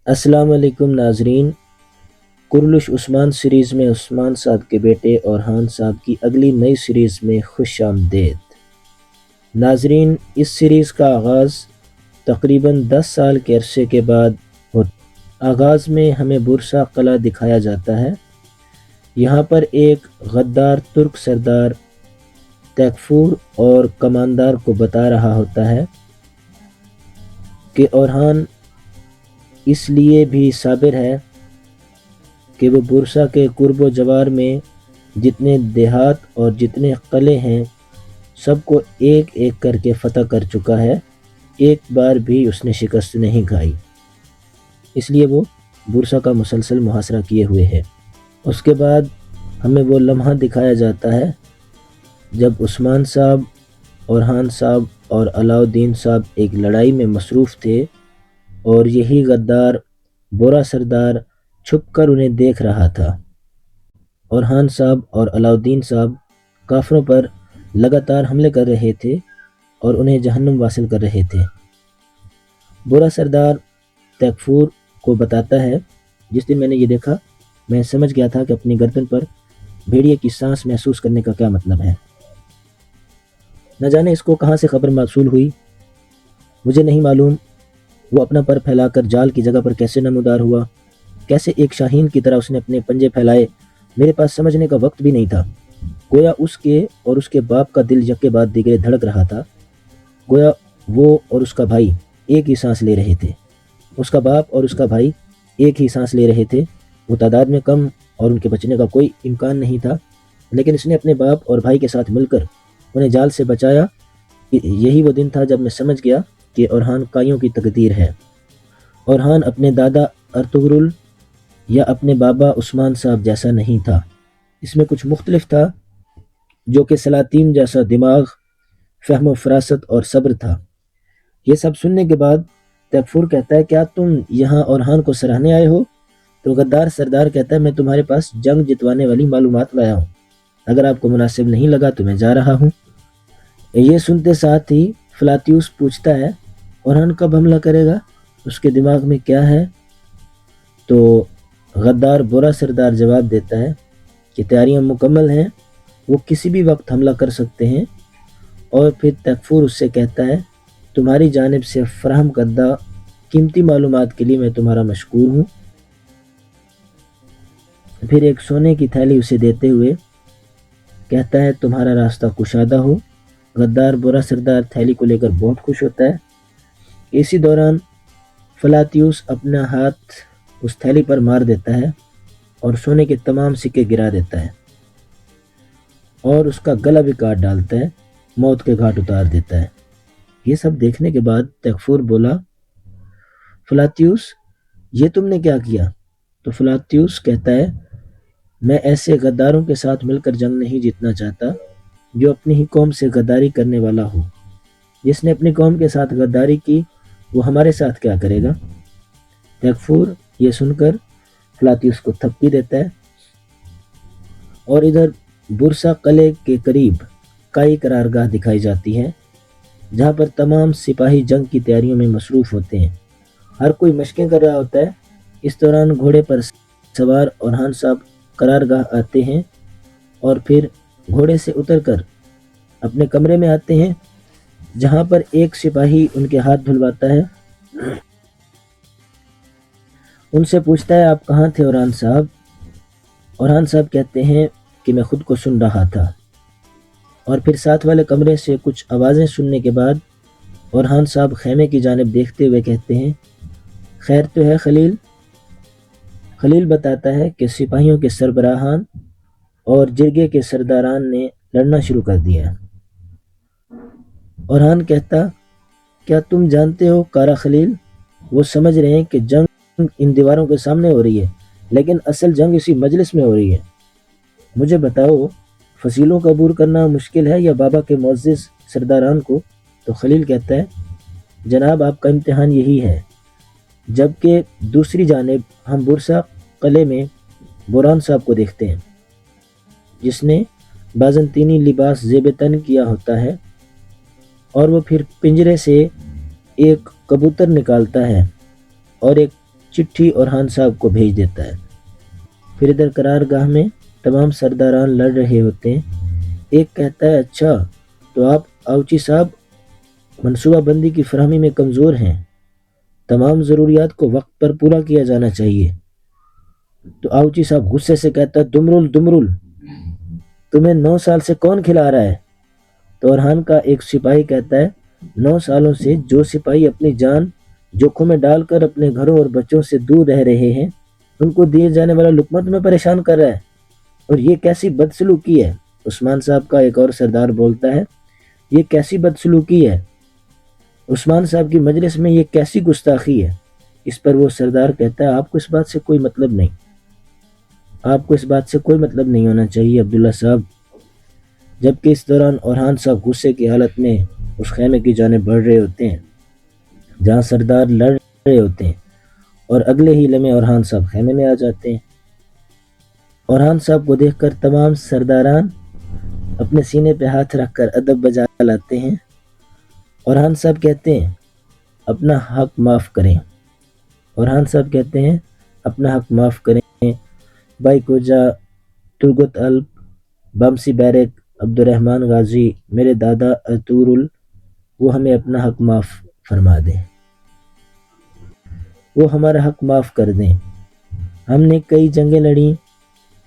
السلام علیکم ناظرین، کرلش عثمان سیریز میں عثمان صاحب کے بیٹے اورحان صاحب کی اگلی نئی سیریز میں خوش آمدید۔ ناظرین، اس سیریز کا آغاز تقریباً 10 سال کے عرصے کے بعد ہوتا ہے۔ آغاز میں ہمیں بورسا قلعہ دکھایا جاتا ہے۔ یہاں پر ایک غدار ترک سردار تیکفور اور کماندار کو بتا رہا ہوتا ہے کہ اورحان اس لیے بھی صابر ہے کہ وہ بورسا کے قرب و جوار میں جتنے دیہات اور جتنے قلعے ہیں سب کو ایک ایک کر کے فتح کر چکا ہے، ایک بار بھی اس نے شکست نہیں کھائی، اس لیے وہ بورسا کا مسلسل محاصرہ کیے ہوئے ہے۔ اس کے بعد ہمیں وہ لمحہ دکھایا جاتا ہے جب عثمان صاحب، اورحان صاحب اور علاء الدین صاحب ایک لڑائی میں مصروف تھے اور یہی غدار بورا سردار چھپ کر انہیں دیکھ رہا تھا۔ اورحان صاحب اور علاء الدین صاحب کافروں پر لگاتار حملے کر رہے تھے اور انہیں جہنم واصل کر رہے تھے۔ بورا سردار تیکفور کو بتاتا ہے، جس دن میں نے یہ دیکھا میں سمجھ گیا تھا کہ اپنی گردن پر بھیڑیے کی سانس محسوس کرنے کا کیا مطلب ہے۔ نہ جانے اس کو کہاں سے خبر موصول ہوئی، مجھے نہیں معلوم۔ وہ اپنا پر پھیلا کر جال کی جگہ پر کیسے نمودار ہوا، کیسے ایک شاہین کی طرح اس نے اپنے پنجے پھیلائے، میرے پاس سمجھنے کا وقت بھی نہیں تھا۔ گویا اس کے اور اس کے باپ کا دل یکے بعد دیگرے دھڑک رہا تھا، گویا وہ اور اس کا بھائی ایک ہی سانس لے رہے تھے۔ اس کا باپ اور اس کا بھائی ایک ہی سانس لے رہے تھے، وہ تعداد میں کم اور ان کے بچنے کا کوئی امکان نہیں تھا، لیکن اس نے اپنے باپ اور بھائی کے ساتھ مل کر انہیں جال سے بچایا۔ یہی وہ دن تھا جب میں سمجھ گیا کہ اورحان کائیوں کی تقدیر ہے۔ اورحان اپنے دادا ارطغرل یا اپنے بابا عثمان صاحب جیسا نہیں تھا، اس میں کچھ مختلف تھا، جو کہ سلاطین جیسا دماغ، فہم و فراست اور صبر تھا۔ یہ سب سننے کے بعد تیکفور کہتا ہے، کیا تم یہاں اورحان کو سراہنے آئے ہو؟ تو غدار سردار کہتا ہے، میں تمہارے پاس جنگ جتوانے والی معلومات لایا ہوں، اگر آپ کو مناسب نہیں لگا تو میں جا رہا ہوں۔ یہ سنتے ساتھ ہی فلاتیوس پوچھتا ہے، اورحان کب حملہ کرے گا، اس کے دماغ میں کیا ہے؟ تو غدار بورا سردار جواب دیتا ہے کہ تیاریاں مکمل ہیں، وہ کسی بھی وقت حملہ کر سکتے ہیں۔ اور پھر تیکفور اس سے کہتا ہے، تمہاری جانب سے فراہم کردہ قیمتی معلومات کے لیے میں تمہارا مشکور ہوں۔ پھر ایک سونے کی تھیلی اسے دیتے ہوئے کہتا ہے، تمہارا راستہ کشادہ ہو۔ غدار بورا سردار تھیلی کو لے کر بہت خوش ہوتا ہے۔ اسی دوران فلاتیوس اپنا ہاتھ اس تھیلی پر مار دیتا ہے اور سونے کے تمام سکے گرا دیتا ہے اور اس کا گلا بھی کاٹ ڈالتا ہے، موت کے گھاٹ اتار دیتا ہے۔ یہ سب دیکھنے کے بعد تیکفور بولا، فلاتیوس یہ تم نے کیا کیا؟ تو فلاتیوس کہتا ہے، میں ایسے غداروں کے ساتھ مل کر جنگ نہیں جیتنا چاہتا جو اپنی ہی قوم سے غداری کرنے والا ہو۔ جس نے اپنی قوم کے ساتھ غداری کی وہ ہمارے ساتھ کیا کرے گا؟ تیکفور یہ سن کر فلاتیوس کو تھپکی دیتا ہے اور ادھر بورسا قلعے کے قریب کائی قرارگاہ دکھائی جاتی ہے، جہاں پر تمام سپاہی جنگ کی تیاریوں میں مصروف ہوتے ہیں، ہر کوئی مشقیں کر رہا ہوتا ہے۔ اس دوران گھوڑے پر سوار اورحان صاحب قرارگاہ آتے ہیں اور پھر گھوڑے سے اتر کر اپنے کمرے میں آتے ہیں، جہاں پر ایک سپاہی ان کے ہاتھ دھلواتا ہے، ان سے پوچھتا ہے، آپ کہاں تھے اورحان صاحب؟ اورحان صاحب کہتے ہیں کہ میں خود کو سن رہا تھا۔ اور پھر ساتھ والے کمرے سے کچھ آوازیں سننے کے بعد اورحان صاحب خیمے کی جانب دیکھتے ہوئے کہتے ہیں، خیر تو ہے خلیل؟ خلیل بتاتا ہے کہ سپاہیوں کے سربراہان اور جرگے کے سرداران نے لڑنا شروع کر دیا ہے۔ اورحان کہتا، کیا تم جانتے ہو کارا خلیل، وہ سمجھ رہے ہیں کہ جنگ ان دیواروں کے سامنے ہو رہی ہے، لیکن اصل جنگ اسی مجلس میں ہو رہی ہے۔ مجھے بتاؤ، فصیلوں کا عبور کرنا مشکل ہے یا بابا کے معزز سرداران کو؟ تو خلیل کہتا ہے، جناب آپ کا امتحان یہی ہے۔ جبکہ دوسری جانب ہم بورسا قلعے میں بوران صاحب کو دیکھتے ہیں، جس نے بازنطینی لباس زیب تن کیا ہوتا ہے، اور وہ پھر پنجرے سے ایک کبوتر نکالتا ہے اور ایک چٹھی اورحان صاحب کو بھیج دیتا ہے۔ پھر ادھر قرارگاہ میں تمام سرداران لڑ رہے ہوتے ہیں۔ ایک کہتا ہے اچھا تو آپ آؤچی صاحب منصوبہ بندی کی فراہمی میں کمزور ہیں، تمام ضروریات کو وقت پر پورا کیا جانا چاہیے۔ تو آؤچی صاحب غصے سے کہتا ہے دمرل دمرل، تمہیں 9 سال سے کون کھلا رہا ہے؟ تو اورحان کا ایک سپاہی کہتا ہے 9 سالوں سے جو سپاہی اپنی جان جوکھوں میں ڈال کر اپنے گھروں اور بچوں سے دور رہ رہے ہیں ان کو دیے جانے والا لقمہ تمہیں پریشان کر رہا ہے، اور یہ کیسی بدسلوکی ہے؟ عثمان صاحب کا ایک اور سردار بولتا ہے یہ کیسی بدسلوکی ہے، عثمان صاحب کی مجلس میں یہ کیسی گستاخی ہے؟ اس پر وہ سردار کہتا ہے آپ کو اس بات سے کوئی مطلب نہیں، آپ کو اس بات سے کوئی مطلب نہیں ہونا چاہیے عبداللہ صاحب۔ جبکہ اس دوران اورحان صاحب غصے کی حالت میں اس خیمے کی جانب بڑھ رہے ہوتے ہیں جہاں سردار لڑ رہے ہوتے ہیں، اور اگلے ہی لمحے اورحان صاحب خیمے میں آ جاتے ہیں۔ اورحان صاحب کو دیکھ کر تمام سرداران اپنے سینے پہ ہاتھ رکھ کر ادب بجا لاتے ہیں۔ اورحان صاحب کہتے ہیں اپنا حق معاف کریں، اورحان صاحب کہتے ہیں اپنا حق معاف کریں، بائی کوجا، ترگت الپ، بامسی بیرک، عبد الرحمن غازی، میرے دادا ارطغرل، وہ ہمیں اپنا حق معاف فرما دیں، وہ ہمارا حق معاف کر دیں۔ ہم نے کئی جنگیں لڑیں،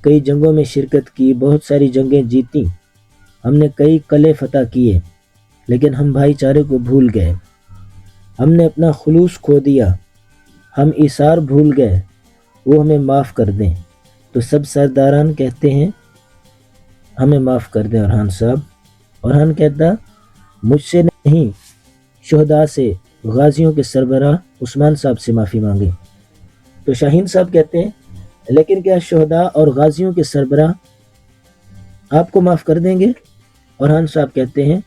کئی جنگوں میں شرکت کی، بہت ساری جنگیں جیتیں، ہم نے کئی قلعے فتح کیے، لیکن ہم بھائی چارے کو بھول گئے، ہم نے اپنا خلوص کھو دیا، ہم ایثار بھول گئے، وہ ہمیں معاف کر دیں۔ تو سب سرداران کہتے ہیں ہمیں معاف کر دیں اورحان صاحب۔ اورحان کہتا مجھ سے نہیں، شہداء سے، غازیوں کے سربراہ عثمان صاحب سے معافی مانگے۔ تو شاہین صاحب کہتے ہیں لیکن کیا شہداء اور غازیوں کے سربراہ آپ کو معاف کر دیں گے؟ اورحان صاحب کہتے ہیں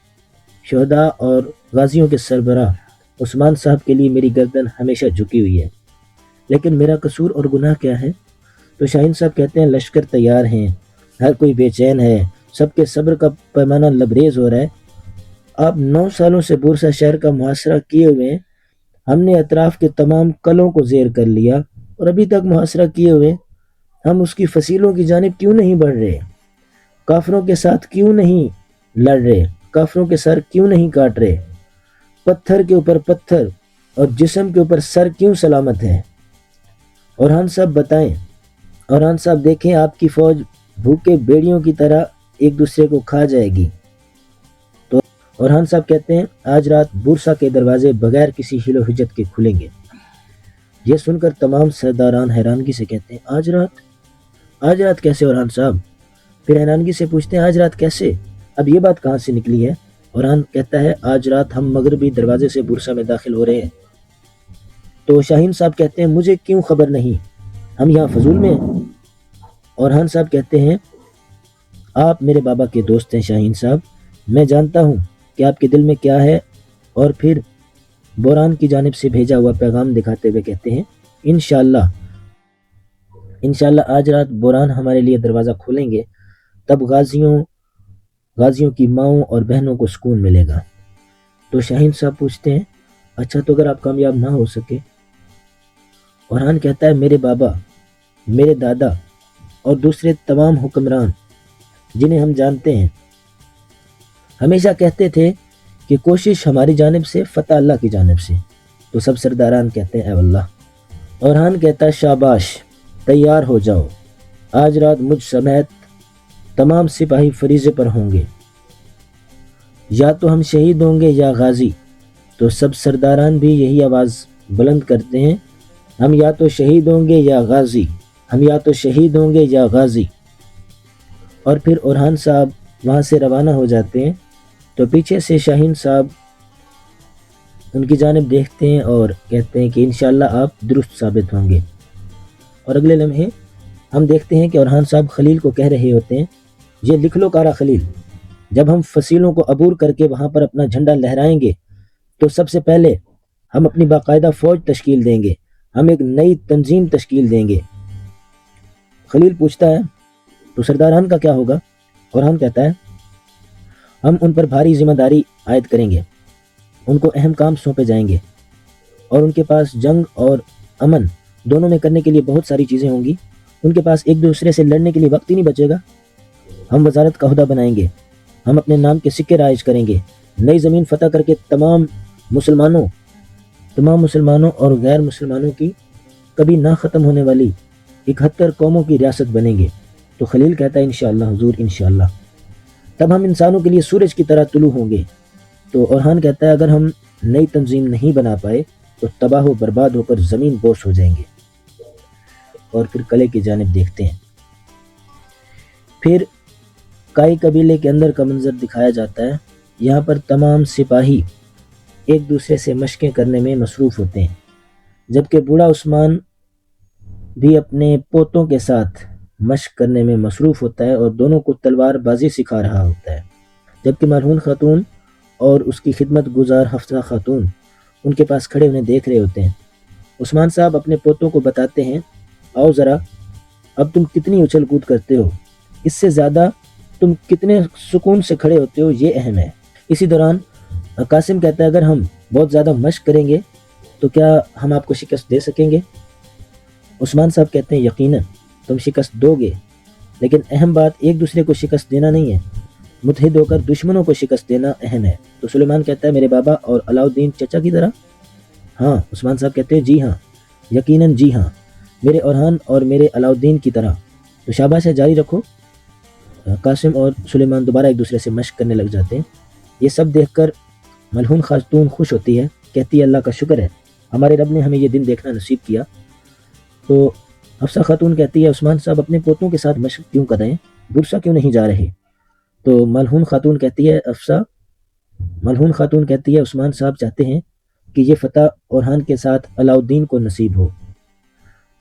شہداء اور غازیوں کے سربراہ عثمان صاحب کے لیے میری گردن ہمیشہ جھکی ہوئی ہے، لیکن میرا قصور اور گناہ کیا ہے؟ تو شاہین صاحب کہتے ہیں لشکر تیار ہیں، ہر کوئی بے چین ہے، سب کے صبر کا پیمانہ لبریز ہو رہا ہے، آپ 9 سالوں سے بورسا شہر کا محاصرہ کیے ہوئے ہیں، ہم نے اطراف کے تمام قلعوں کو زیر کر لیا اور ابھی تک محاصرہ کیے ہوئے، ہم اس کی فصیلوں کی جانب کیوں نہیں بڑھ رہے؟ کافروں کے ساتھ کیوں نہیں لڑ رہے؟ کافروں کے سر کیوں نہیں کاٹ رہے؟ پتھر کے اوپر پتھر اور جسم کے اوپر سر کیوں سلامت ہے؟ اورحان صاحب بتائیں، اورحان صاحب دیکھیں آپ کی فوج بھوکے بیڑیوں کی طرح ایک دوسرے کو کھا جائے گی۔ تو اورحان صاحب کہتے ہیں آج رات بورسا کے دروازے بغیر کسی حیل و حجت کے کھلیں گے۔ یہ سن کر تمام سرداران حیرانگی سے کہتے ہیں آج رات کیسے اورحان صاحب؟ پھر حیرانگی سے پوچھتے ہیں آج رات کیسے؟ اب یہ بات کہاں سے نکلی ہے؟ اورحان کہتا ہے آج رات ہم مغربی دروازے سے بورسا میں داخل ہو رہے ہیں۔ تو شاہین صاحب کہتے ہیں مجھے کیوں خبر نہیں، ہم یہاں فضول میں ہیں؟ اورحان صاحب کہتے ہیں آپ میرے بابا کے دوست ہیں شاہین صاحب، میں جانتا ہوں کہ آپ کے دل میں کیا ہے، اور پھر بوران کی جانب سے بھیجا ہوا پیغام دکھاتے ہوئے کہتے ہیں انشاءاللہ آج رات بوران ہمارے لیے دروازہ کھولیں گے، تب غازیوں کی ماؤں اور بہنوں کو سکون ملے گا۔ تو شاہین صاحب پوچھتے ہیں اچھا تو اگر آپ کامیاب نہ ہو سکے؟ اورحان کہتا ہے میرے بابا، میرے دادا اور دوسرے تمام حکمران جنہیں ہم جانتے ہیں ہمیشہ کہتے تھے کہ کوشش ہماری جانب سے، فتح اللہ کی جانب سے۔ تو سب سرداران کہتے ہیں اے اللہ۔ اورحان کہتا ہے شاباش، تیار ہو جاؤ، آج رات مجھ سمیت تمام سپاہی فریضے پر ہوں گے، یا تو ہم شہید ہوں گے یا غازی۔ تو سب سرداران بھی یہی آواز بلند کرتے ہیں ہم یا تو شہید ہوں گے یا غازی، ہم یا تو شہید ہوں گے یا غازی۔ اور پھر اورحان صاحب وہاں سے روانہ ہو جاتے ہیں۔ تو پیچھے سے شاہین صاحب ان کی جانب دیکھتے ہیں اور کہتے ہیں کہ انشاءاللہ آپ درست ثابت ہوں گے۔ اور اگلے لمحے ہم دیکھتے ہیں کہ اورحان صاحب خلیل کو کہہ رہے ہوتے ہیں یہ لکھ لو کارا خلیل، جب ہم فصیلوں کو عبور کر کے وہاں پر اپنا جھنڈا لہرائیں گے تو سب سے پہلے ہم اپنی باقاعدہ فوج تشکیل دیں گے، ہم ایک نئی تنظیم تشکیل دیں گے۔ خلیل پوچھتا ہے تو سرداران کا کیا ہوگا؟ اورحان کہتا ہے ہم ان پر بھاری ذمہ داری عائد کریں گے، ان کو اہم کام سونپے جائیں گے، اور ان کے پاس جنگ اور امن دونوں میں کرنے کے لیے بہت ساری چیزیں ہوں گی، ان کے پاس ایک دوسرے سے لڑنے کے لیے وقت ہی نہیں بچے گا۔ ہم وزارت کا عہدہ بنائیں گے، ہم اپنے نام کے سکے رائج کریں گے، نئی زمین فتح کر کے تمام مسلمانوں اور غیر مسلمانوں کی کبھی نہ ختم ہونے والی 71 قوموں کی ریاست بنیں گے۔ تو خلیل کہتا ہے انشاءاللہ حضور انشاءاللہ۔ تب ہم انسانوں کے لیے سورج کی طرح طلوع ہوں گے۔ تو اورحان کہتا ہے اگر ہم نئی تنظیم نہیں بنا پائے تو تباہ و برباد ہو کر زمین بوس ہو جائیں گے۔ اور پھر قلعے کی جانب دیکھتے ہیں۔ پھر کائی قبیلے کے اندر کا منظر دکھایا جاتا ہے۔ یہاں پر تمام سپاہی ایک دوسرے سے مشقیں کرنے میں مصروف ہوتے ہیں، جبکہ بوڑھا عثمان بھی اپنے پوتوں کے ساتھ مشق کرنے میں مصروف ہوتا ہے اور دونوں کو تلوار بازی سکھا رہا ہوتا ہے، جبکہ مرہون خاتون اور اس کی خدمت گزار حفصہ خاتون ان کے پاس کھڑے انہیں دیکھ رہے ہوتے ہیں۔ عثمان صاحب اپنے پوتوں کو بتاتے ہیں آؤ ذرا، اب تم کتنی اچھل کود کرتے ہو، اس سے زیادہ تم کتنے سکون سے کھڑے ہوتے ہو، یہ اہم ہے۔ اسی دوران قاسم کہتا ہے اگر ہم بہت زیادہ مشق کریں گے تو کیا ہم آپ کو شکست دے سکیں گے؟ عثمان صاحب کہتے ہیں یقیناً تم شکست دو گے، لیکن اہم بات ایک دوسرے کو شکست دینا نہیں ہے، متحد ہو کر دشمنوں کو شکست دینا اہم ہے۔ تو سلیمان کہتا ہے میرے بابا اور علاؤالدین چچا کی طرح؟ ہاں۔ عثمان صاحب کہتے ہیں جی ہاں، یقیناً جی ہاں، میرے اورحان اور میرے علاؤالدین کی طرح۔ تو شاباش ہے، جاری رکھو۔ قاسم اور سلیمان دوبارہ ایک دوسرے سے مشق کرنے لگ جاتے ہیں۔ یہ سب دیکھ کر ملہون خاتون خوش ہوتی ہے، کہتی ہے اللہ کا شکر ہے ہمارے رب نے ہمیں یہ دن دیکھنا نصیب کیا۔ تو حفصہ خاتون کہتی ہے عثمان صاحب اپنے پوتوں کے ساتھ مشق کیوں کر رہے ہیں، برسا کیوں نہیں جا رہے؟ تو ملہون خاتون کہتی ہے عثمان صاحب چاہتے ہیں کہ یہ فتح اورحان کے ساتھ علاؤالدین کو نصیب ہو،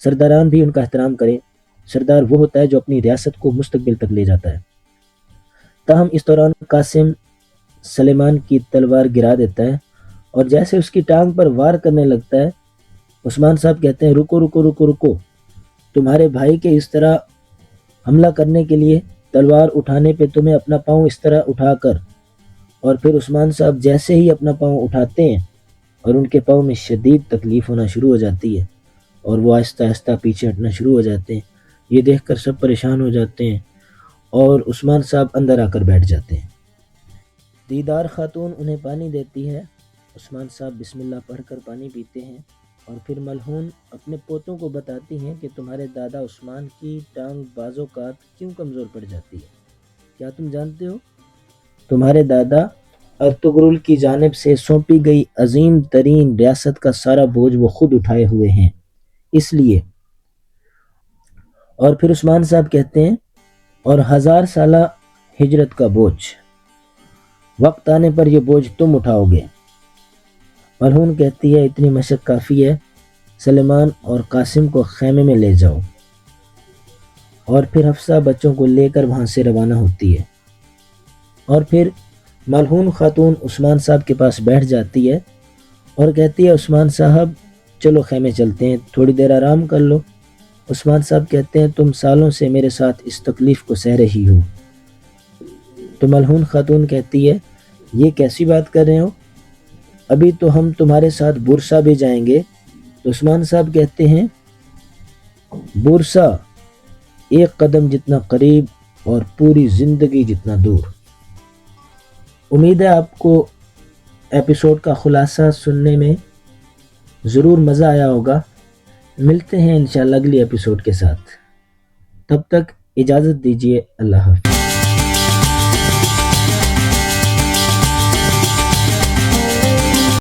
سرداران بھی ان کا احترام کریں، سردار وہ ہوتا ہے جو اپنی ریاست کو مستقبل تک لے جاتا ہے۔ تاہم اس دوران قاسم سلیمان کی تلوار گرا دیتا ہے اور جیسے اس کی ٹانگ پر وار کرنے لگتا ہے، عثمان صاحب کہتے ہیں رکو رکو رکو رکو، تمہارے بھائی کے اس طرح حملہ کرنے کے لیے تلوار اٹھانے پہ تمہیں اپنا پاؤں اس طرح اٹھا کر، اور پھر عثمان صاحب جیسے ہی اپنا پاؤں اٹھاتے ہیں اور ان کے پاؤں میں شدید تکلیف ہونا شروع ہو جاتی ہے اور وہ آہستہ آہستہ پیچھے ہٹنا شروع ہو جاتے ہیں۔ یہ دیکھ کر سب پریشان ہو جاتے ہیں اور عثمان صاحب اندر آ کر بیٹھ جاتے ہیں۔ دیدار خاتون انہیں پانی دیتی ہے، عثمان صاحب بسم اللہ پڑھ کر پانی پیتے ہیں اور پھر ملہون اپنے پوتوں کو بتاتی ہیں کہ تمہارے دادا عثمان کی ٹانگ بعض اوقات کیوں کمزور پڑ جاتی ہے، کیا تم جانتے ہو؟ تمہارے دادا ارطغرل کی جانب سے سونپی گئی عظیم ترین ریاست کا سارا بوجھ وہ خود اٹھائے ہوئے ہیں، اس لیے۔ اور پھر عثمان صاحب کہتے ہیں اور 1000 سالہ ہجرت کا بوجھ، وقت آنے پر یہ بوجھ تم اٹھاؤ گے۔ ملہون کہتی ہے اتنی مشق کافی ہے، سلیمان اور قاسم کو خیمے میں لے جاؤ۔ اور پھر حفصہ بچوں کو لے کر وہاں سے روانہ ہوتی ہے اور پھر ملہون خاتون عثمان صاحب کے پاس بیٹھ جاتی ہے اور کہتی ہے عثمان صاحب چلو خیمے چلتے ہیں، تھوڑی دیر آرام کر لو۔ عثمان صاحب کہتے ہیں تم سالوں سے میرے ساتھ اس تکلیف کو سہ رہی ہو۔ تو ملہون خاتون کہتی ہے یہ کیسی بات کر رہے ہو، ابھی تو ہم تمہارے ساتھ برسا بھی جائیں گے۔ تو عثمان صاحب کہتے ہیں برسا ایک قدم جتنا قریب اور پوری زندگی جتنا دور۔ امید ہے آپ کو ایپیسوڈ کا خلاصہ سننے میں ضرور مزہ آیا ہوگا۔ ملتے ہیں انشاءاللہ اگلی ایپیسوڈ کے ساتھ، تب تک اجازت دیجیے، اللہ حافظ۔